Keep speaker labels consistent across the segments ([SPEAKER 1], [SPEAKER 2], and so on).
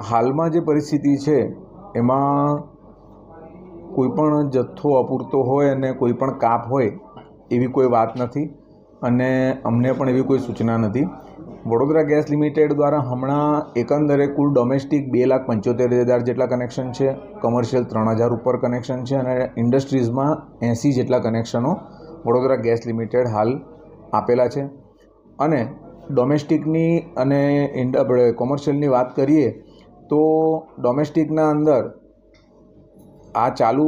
[SPEAKER 1] હાલમાં જે પરિસ્થિતિ છે એમાં કોઈપણ જથ્થો અપૂરતો હોય અને કોઈપણ કાપ હોય એવી કોઈ વાત નથી અને અમને પણ એવી કોઈ સૂચના નથી. વડોદરા ગેસ લિમિટેડ દ્વારા હમણાં એકંદરે કુલ ડોમેસ્ટિક 2,75,000 જેટલા કનેક્શન છે, કમર્શિયલ 3,000 ઉપર કનેક્શન છે અને ઇન્ડસ્ટ્રીઝમાં 80 જેટલા કનેક્શનો વડોદરા ગેસ લિમિટેડ હાલ આપેલા છે. અને ડોમેસ્ટિકની અને આપણે કોમર્શિયલની વાત કરીએ તો ડોમેસ્ટિકના અંદર આ ચાલુ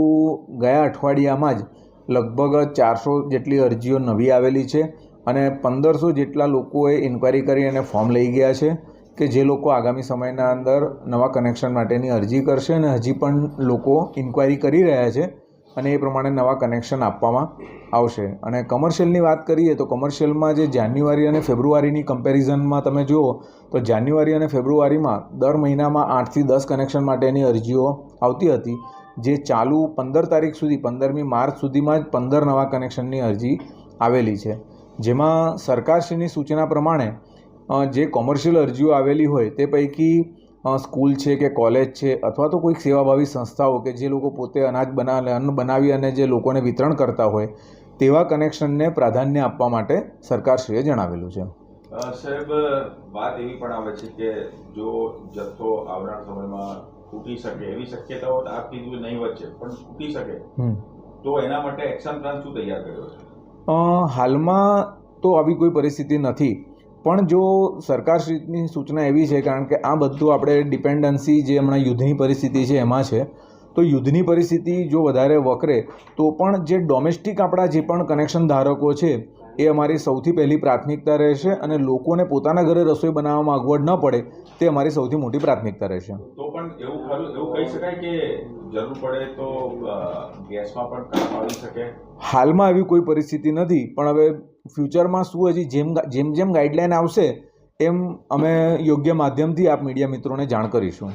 [SPEAKER 1] ગયા અઠવાડિયામાં જ લગભગ 400 જેટલી અરજીઓ નવી આવેલી છે અને 1500 જેટલા લોકોએ ઇન્ક્વાયરી કરી અને ફોર્મ લઈ ગયા છે કે જે લોકો આગામી સમયના અંદર નવા કનેક્શન માટેની અરજી કરશે અને હજી પણ લોકો ઇન્ક્વાયરી કરી રહ્યા છે અને એ પ્રમાણે નવા કનેક્શન આપવામાં આવશે. અને કમર્શિયલની વાત કરીએ તો કમર્શિયલમાં જે જાન્યુઆરી અને ફેબ્રુઆરીની કમ્પેરિઝનમાં તમે જુઓ તો જાન્યુઆરી અને ફેબ્રુઆરીમાં દર મહિનામાં 8થી 10 કનેક્શન માટેની અરજીઓ આવતી હતી, જે ચાલુ 15 તારીખ સુધી 15મી માર્ચ સુધીમાં જ 15 નવા કનેક્શનની અરજી આવેલી છે. જેમાં સરકારશ્રીની સૂચના પ્રમાણે જે કોમર્શિયલ અરજીઓ આવેલી હોય તે પૈકી સ્કૂલ છે કે કોલેજ છે અથવા તો કોઈક સેવાભાવી સંસ્થાઓ કે જે લોકો પોતે અન્ન બનાવી અને જે લોકોને વિતરણ કરતા હોય તેવા કનેક્શનને પ્રાધાન્ય આપવા માટે સરકારશ્રીએ જણાવેલું છે.
[SPEAKER 2] સાહેબ, વાત એવી પણ આવે છે કે જો જથ્થો આવનાર સમયમાં તૂટી શકે એવી શક્યતાઓ આપ કીધું નહીં વચ્ચે પણ તૂટી શકે તો એના માટે એક્શન પ્લાન શું તૈયાર કર્યો છે?
[SPEAKER 1] હાલમાં તો આવી કોઈ પરિસ્થિતિ નથી, પણ જો સરકારશ્રીની સૂચના એવી છે, કારણ કે આ બધું આપણે ડિપેન્ડન્સી જે હમણાં યુદ્ધની પરિસ્થિતિ છે એમાં છે, તો યુદ્ધની પરિસ્થિતિ જો વધારે વકરે તો પણ જે ડોમેસ્ટિક આપણા જે પણ કનેક્શન ધારકો છે એ અમારી સૌથી પહેલી પ્રાથમિકતા રહેશે અને લોકોને પોતાના ઘરે રસોઈ બનાવવામાં અગવડ ન પડે તે અમારી સૌથી મોટી પ્રાથમિકતા રહેશે.
[SPEAKER 2] તો પણ એવું કહી શકાય કે જરૂર પડે તો ગેસમાં પણ કામ આવી શકે?
[SPEAKER 1] હાલમાં એવી કોઈ પરિસ્થિતિ નથી, પણ હવે ફ્યુચરમાં શું હજી જેમ ગાઈડલાઈન આવશે એમ અમે યોગ્ય માધ્યમથી આપ મીડિયા મિત્રોને જાણ કરીશું.